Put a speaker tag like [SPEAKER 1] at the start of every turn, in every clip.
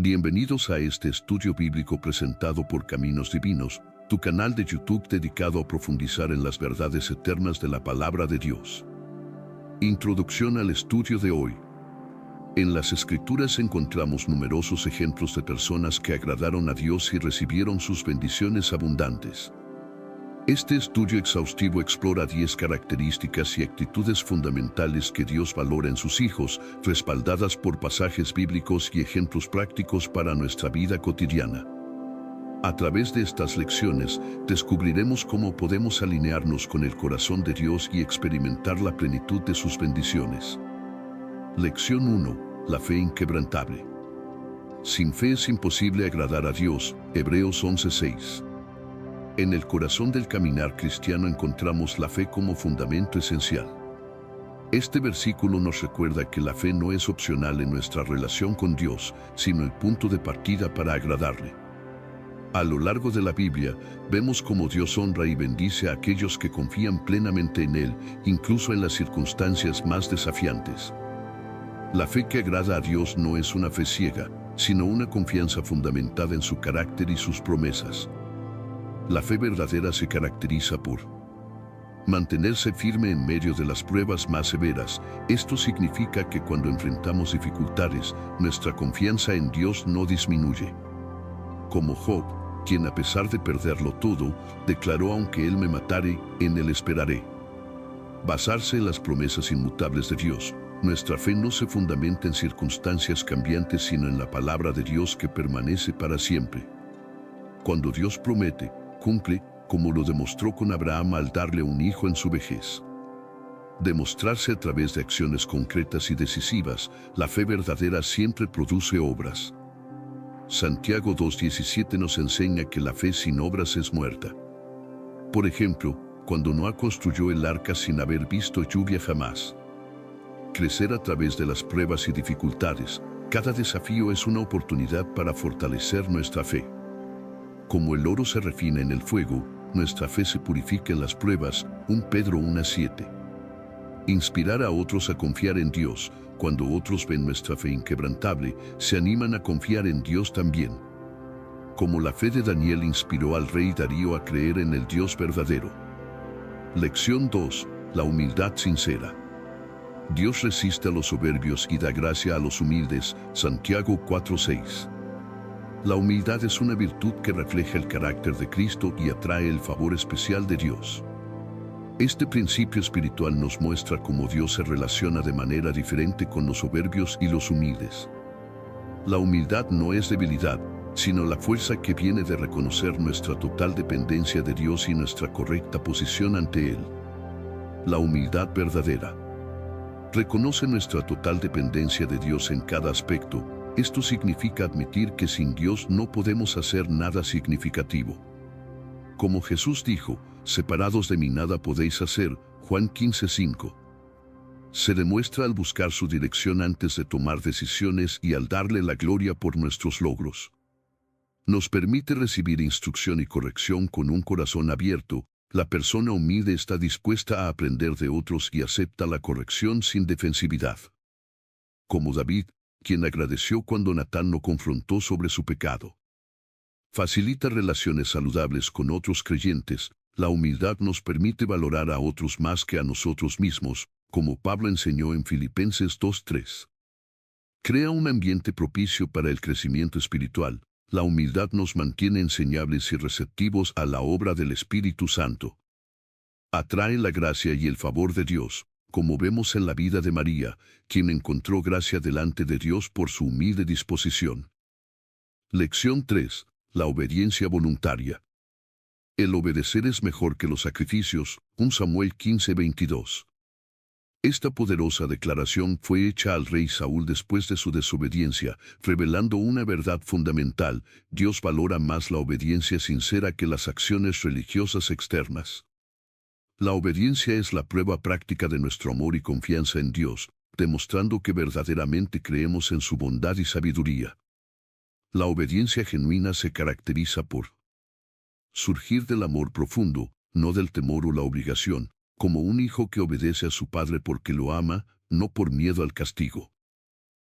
[SPEAKER 1] Bienvenidos a este estudio bíblico presentado por Caminos Divinos, tu canal de YouTube dedicado a profundizar en las verdades eternas de la Palabra de Dios. Introducción al estudio de hoy. En las Escrituras encontramos numerosos ejemplos de personas que agradaron a Dios y recibieron sus bendiciones abundantes. Este estudio exhaustivo explora 10 características y actitudes fundamentales que Dios valora en sus hijos, respaldadas por pasajes bíblicos y ejemplos prácticos para nuestra vida cotidiana. A través de estas lecciones, descubriremos cómo podemos alinearnos con el corazón de Dios y experimentar la plenitud de sus bendiciones. Lección 1. La fe inquebrantable. Sin fe es imposible agradar a Dios. Hebreos 11:6. En el corazón del caminar cristiano encontramos la fe como fundamento esencial. Este versículo nos recuerda que la fe no es opcional en nuestra relación con Dios, sino el punto de partida para agradarle. A lo largo de la Biblia, vemos cómo Dios honra y bendice a aquellos que confían plenamente en Él, incluso en las circunstancias más desafiantes. La fe que agrada a Dios no es una fe ciega, sino una confianza fundamentada en su carácter y sus promesas. La fe verdadera se caracteriza por mantenerse firme en medio de las pruebas más severas. Esto significa que cuando enfrentamos dificultades, nuestra confianza en Dios no disminuye. Como Job, quien a pesar de perderlo todo, declaró: aunque Él me matare, en Él esperaré. Basarse en las promesas inmutables de Dios. Nuestra fe no se fundamenta en circunstancias cambiantes, sino en la palabra de Dios que permanece para siempre. Cuando Dios promete, cumple, como lo demostró con Abraham al darle un hijo en su vejez. Demostrarse a través de acciones concretas y decisivas, la fe verdadera siempre produce obras. Santiago 2:17 nos enseña que la fe sin obras es muerta. Por ejemplo, cuando Noé construyó el arca sin haber visto lluvia jamás. Crecer a través de las pruebas y dificultades. Cada desafío es una oportunidad para fortalecer nuestra fe. Como el oro se refina en el fuego, nuestra fe se purifica en las pruebas. 1 Pedro 1:7. Inspirar a otros a confiar en Dios. Cuando otros ven nuestra fe inquebrantable, se animan a confiar en Dios también. Como la fe de Daniel inspiró al rey Darío a creer en el Dios verdadero. Lección 2. La humildad sincera. Dios resiste a los soberbios y da gracia a los humildes. Santiago 4:6. La humildad es una virtud que refleja el carácter de Cristo y atrae el favor especial de Dios. Este principio espiritual nos muestra cómo Dios se relaciona de manera diferente con los soberbios y los humildes. La humildad no es debilidad, sino la fuerza que viene de reconocer nuestra total dependencia de Dios y nuestra correcta posición ante Él. La humildad verdadera reconoce nuestra total dependencia de Dios en cada aspecto. Esto significa admitir que sin Dios no podemos hacer nada significativo. Como Jesús dijo: separados de mí nada podéis hacer, Juan 15:5. Se demuestra al buscar su dirección antes de tomar decisiones y al darle la gloria por nuestros logros. Nos permite recibir instrucción y corrección con un corazón abierto. La persona humilde está dispuesta a aprender de otros y acepta la corrección sin defensividad. Como David, quien agradeció cuando Natán lo confrontó sobre su pecado. Facilita relaciones saludables con otros creyentes. La humildad nos permite valorar a otros más que a nosotros mismos, como Pablo enseñó en Filipenses 2:3. Crea un ambiente propicio para el crecimiento espiritual. La humildad nos mantiene enseñables y receptivos a la obra del Espíritu Santo. Atrae la gracia y el favor de Dios, como vemos en la vida de María, quien encontró gracia delante de Dios por su humilde disposición. Lección 3. La obediencia voluntaria. El obedecer es mejor que los sacrificios. 1 Samuel 15:22. Esta poderosa declaración fue hecha al rey Saúl después de su desobediencia, revelando una verdad fundamental: Dios valora más la obediencia sincera que las acciones religiosas externas. La obediencia es la prueba práctica de nuestro amor y confianza en Dios, demostrando que verdaderamente creemos en su bondad y sabiduría. La obediencia genuina se caracteriza por surgir del amor profundo, no del temor o la obligación, como un hijo que obedece a su padre porque lo ama, no por miedo al castigo.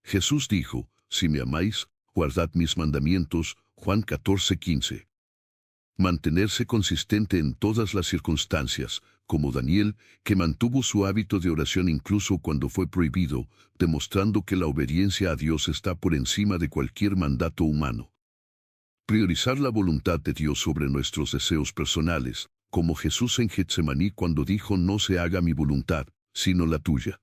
[SPEAKER 1] Jesús dijo: si me amáis, guardad mis mandamientos, Juan 14:15. Mantenerse consistente en todas las circunstancias, como Daniel, que mantuvo su hábito de oración incluso cuando fue prohibido, demostrando que la obediencia a Dios está por encima de cualquier mandato humano. Priorizar la voluntad de Dios sobre nuestros deseos personales, como Jesús en Getsemaní cuando dijo no se haga mi voluntad, sino la tuya.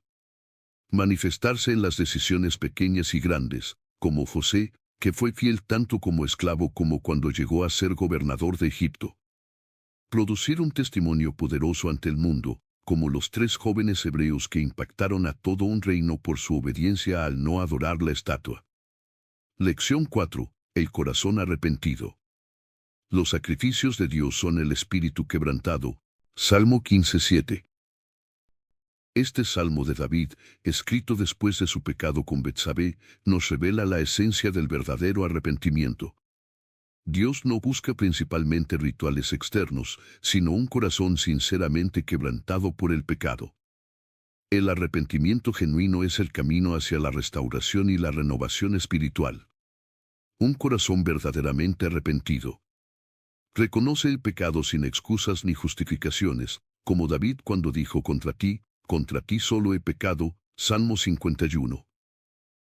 [SPEAKER 1] Manifestarse en las decisiones pequeñas y grandes, como José, que fue fiel tanto como esclavo como cuando llegó a ser gobernador de Egipto. Producir un testimonio poderoso ante el mundo, como los 3 jóvenes hebreos que impactaron a todo un reino por su obediencia al no adorar la estatua. Lección 4. El corazón arrepentido. Los sacrificios de Dios son el espíritu quebrantado. Salmo 15:7. Este salmo de David, escrito después de su pecado con Betsabé, nos revela la esencia del verdadero arrepentimiento. Dios no busca principalmente rituales externos, sino un corazón sinceramente quebrantado por el pecado. El arrepentimiento genuino es el camino hacia la restauración y la renovación espiritual. Un corazón verdaderamente arrepentido reconoce el pecado sin excusas ni justificaciones, como David cuando dijo contra ti solo he pecado, Salmo 51.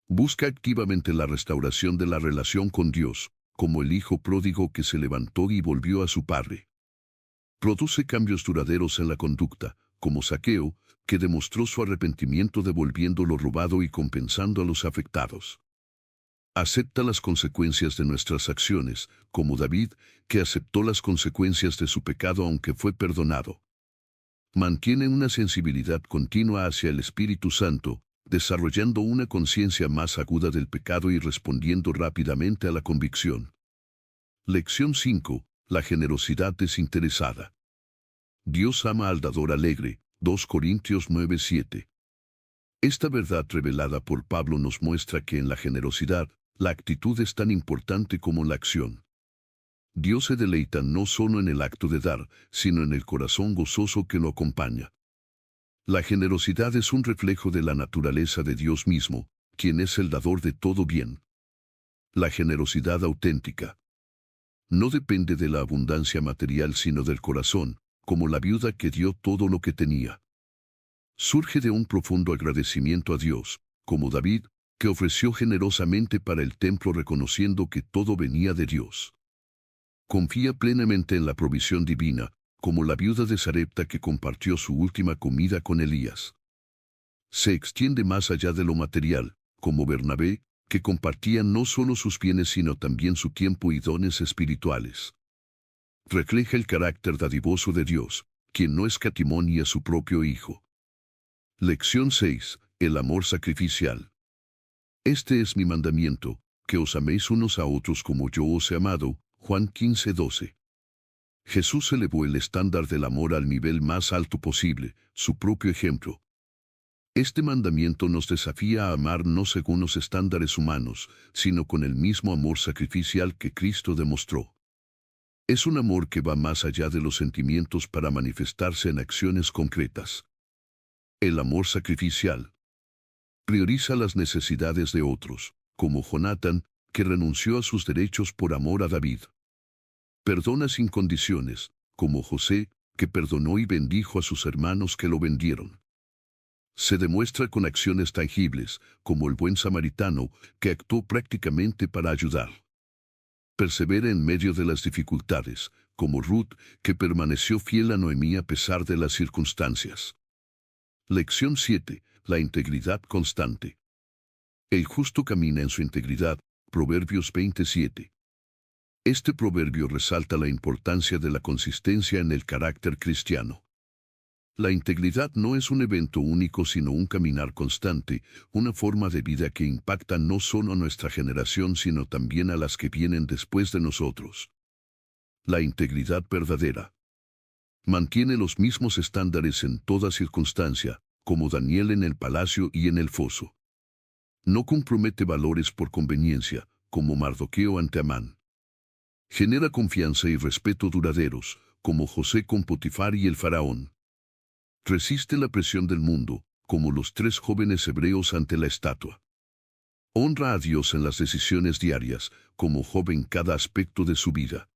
[SPEAKER 1] Busca activamente la restauración de la relación con Dios, como el hijo pródigo que se levantó y volvió a su padre. Produce cambios duraderos en la conducta, como Zaqueo, que demostró su arrepentimiento devolviendo lo robado y compensando a los afectados. Acepta las consecuencias de nuestras acciones, como David, que aceptó las consecuencias de su pecado aunque fue perdonado. Mantiene una sensibilidad continua hacia el Espíritu Santo, desarrollando una conciencia más aguda del pecado y respondiendo rápidamente a la convicción. Lección 5. La generosidad desinteresada. Dios ama al dador alegre. 2 Corintios 9:7. Esta verdad revelada por Pablo nos muestra que en la generosidad, la actitud es tan importante como la acción. Dios se deleita no solo en el acto de dar, sino en el corazón gozoso que lo acompaña. La generosidad es un reflejo de la naturaleza de Dios mismo, quien es el dador de todo bien. La generosidad auténtica no depende de la abundancia material sino del corazón, como la viuda que dio todo lo que tenía. Surge de un profundo agradecimiento a Dios, como David, que ofreció generosamente para el templo reconociendo que todo venía de Dios. Confía plenamente en la provisión divina, como la viuda de Sarepta que compartió su última comida con Elías. Se extiende más allá de lo material, como Bernabé, que compartía no solo sus bienes sino también su tiempo y dones espirituales. Refleja el carácter dadivoso de Dios, quien no escatimó ni a su propio Hijo. Lección 6. El amor sacrificial. Este es mi mandamiento, que os améis unos a otros como yo os he amado. Juan 15:12. Jesús elevó el estándar del amor al nivel más alto posible, su propio ejemplo. Este mandamiento nos desafía a amar no según los estándares humanos, sino con el mismo amor sacrificial que Cristo demostró. Es un amor que va más allá de los sentimientos para manifestarse en acciones concretas. El amor sacrificial prioriza las necesidades de otros, como Jonatán, que renunció a sus derechos por amor a David. Perdona sin condiciones, como José, que perdonó y bendijo a sus hermanos que lo vendieron. Se demuestra con acciones tangibles, como el buen samaritano, que actuó prácticamente para ayudar. Persevera en medio de las dificultades, como Ruth, que permaneció fiel a Noemí a pesar de las circunstancias. Lección 7. La integridad constante. El justo camina en su integridad. Proverbios 27. Este proverbio resalta la importancia de la consistencia en el carácter cristiano. La integridad no es un evento único sino un caminar constante, una forma de vida que impacta no solo a nuestra generación sino también a las que vienen después de nosotros. La integridad verdadera mantiene los mismos estándares en toda circunstancia, como Daniel en el palacio y en el foso. No compromete valores por conveniencia, como Mardoqueo ante Amán. Genera confianza y respeto duraderos, como José con Potifar y el faraón. Resiste la presión del mundo, como los 3 jóvenes hebreos ante la estatua. Honra a Dios en las decisiones diarias, como Job en cada aspecto de su vida.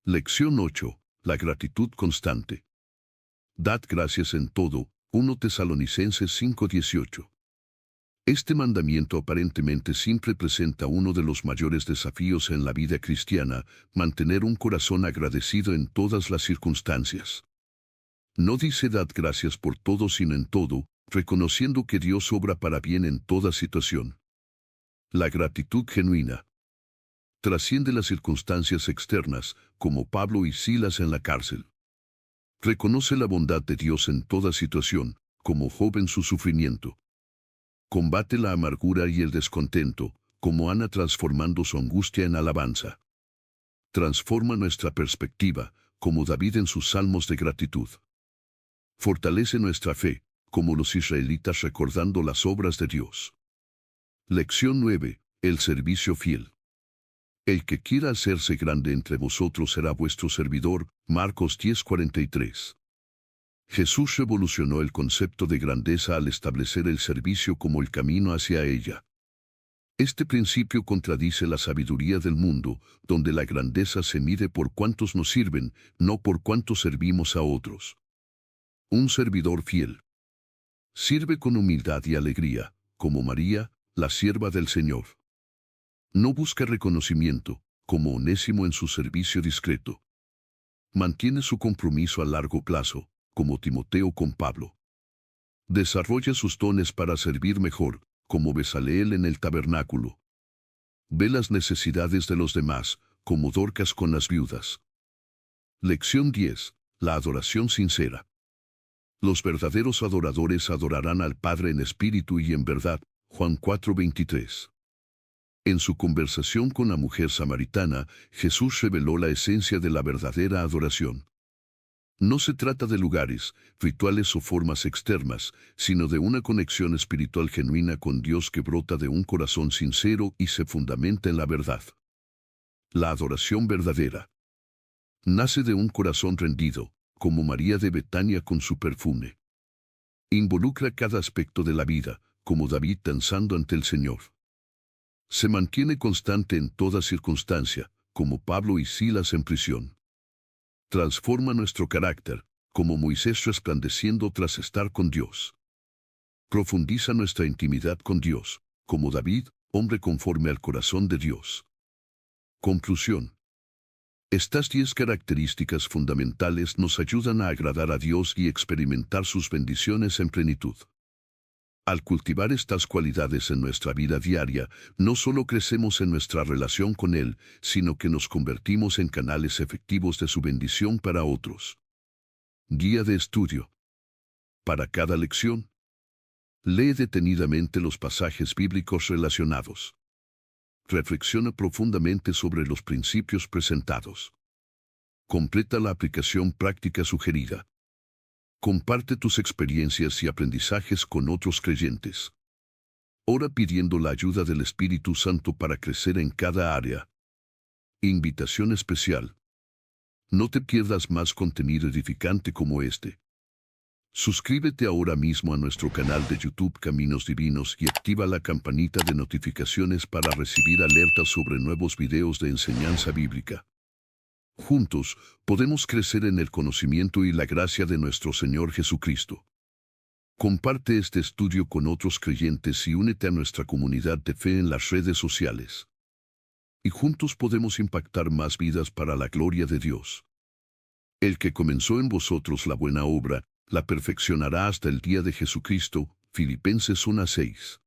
[SPEAKER 1] Lección 8. La gratitud constante. Dad gracias en todo. 1 Tesalonicenses 5:18. Este mandamiento aparentemente siempre presenta uno de los mayores desafíos en la vida cristiana, mantener un corazón agradecido en todas las circunstancias. No dice dad gracias por todo sino en todo, reconociendo que Dios obra para bien en toda situación. La gratitud genuina trasciende las circunstancias externas, como Pablo y Silas en la cárcel. Reconoce la bondad de Dios en toda situación, como Job en su sufrimiento. Combate la amargura y el descontento, como Ana transformando su angustia en alabanza. Transforma nuestra perspectiva, como David en sus salmos de gratitud. Fortalece nuestra fe, como los israelitas recordando las obras de Dios. Lección 9. El servicio fiel. El que quiera hacerse grande entre vosotros será vuestro servidor. Marcos 10:43. Jesús revolucionó el concepto de grandeza al establecer el servicio como el camino hacia ella. Este principio contradice la sabiduría del mundo, donde la grandeza se mide por cuántos nos sirven, no por cuánto servimos a otros. Un servidor fiel sirve con humildad y alegría, como María, la sierva del Señor. No busca reconocimiento, como Onésimo en su servicio discreto. Mantiene su compromiso a largo plazo, como Timoteo con Pablo. Desarrolla sus dones para servir mejor, como Bezaleel en el tabernáculo. Ve las necesidades de los demás, como Dorcas con las viudas. Lección 10. La adoración sincera. Los verdaderos adoradores adorarán al Padre en espíritu y en verdad. Juan 4:23. En su conversación con la mujer samaritana, Jesús reveló la esencia de la verdadera adoración. No se trata de lugares, rituales o formas externas, sino de una conexión espiritual genuina con Dios que brota de un corazón sincero y se fundamenta en la verdad. La adoración verdadera nace de un corazón rendido, como María de Betania con su perfume. Involucra cada aspecto de la vida, como David danzando ante el Señor. Se mantiene constante en toda circunstancia, como Pablo y Silas en prisión. Transforma nuestro carácter, como Moisés resplandeciendo tras estar con Dios. Profundiza nuestra intimidad con Dios, como David, hombre conforme al corazón de Dios. Conclusión. Estas 10 características fundamentales nos ayudan a agradar a Dios y experimentar sus bendiciones en plenitud. Al cultivar estas cualidades en nuestra vida diaria, no solo crecemos en nuestra relación con Él, sino que nos convertimos en canales efectivos de su bendición para otros. Guía de estudio. Para cada lección, lee detenidamente los pasajes bíblicos relacionados. Reflexiona profundamente sobre los principios presentados. Completa la aplicación práctica sugerida. Comparte tus experiencias y aprendizajes con otros creyentes. Ora pidiendo la ayuda del Espíritu Santo para crecer en cada área. Invitación especial. No te pierdas más contenido edificante como este. Suscríbete ahora mismo a nuestro canal de YouTube Caminos Divinos y activa la campanita de notificaciones para recibir alertas sobre nuevos videos de enseñanza bíblica. Juntos, podemos crecer en el conocimiento y la gracia de nuestro Señor Jesucristo. Comparte este estudio con otros creyentes y únete a nuestra comunidad de fe en las redes sociales. Y juntos podemos impactar más vidas para la gloria de Dios. El que comenzó en vosotros la buena obra, la perfeccionará hasta el día de Jesucristo. Filipenses 1:6.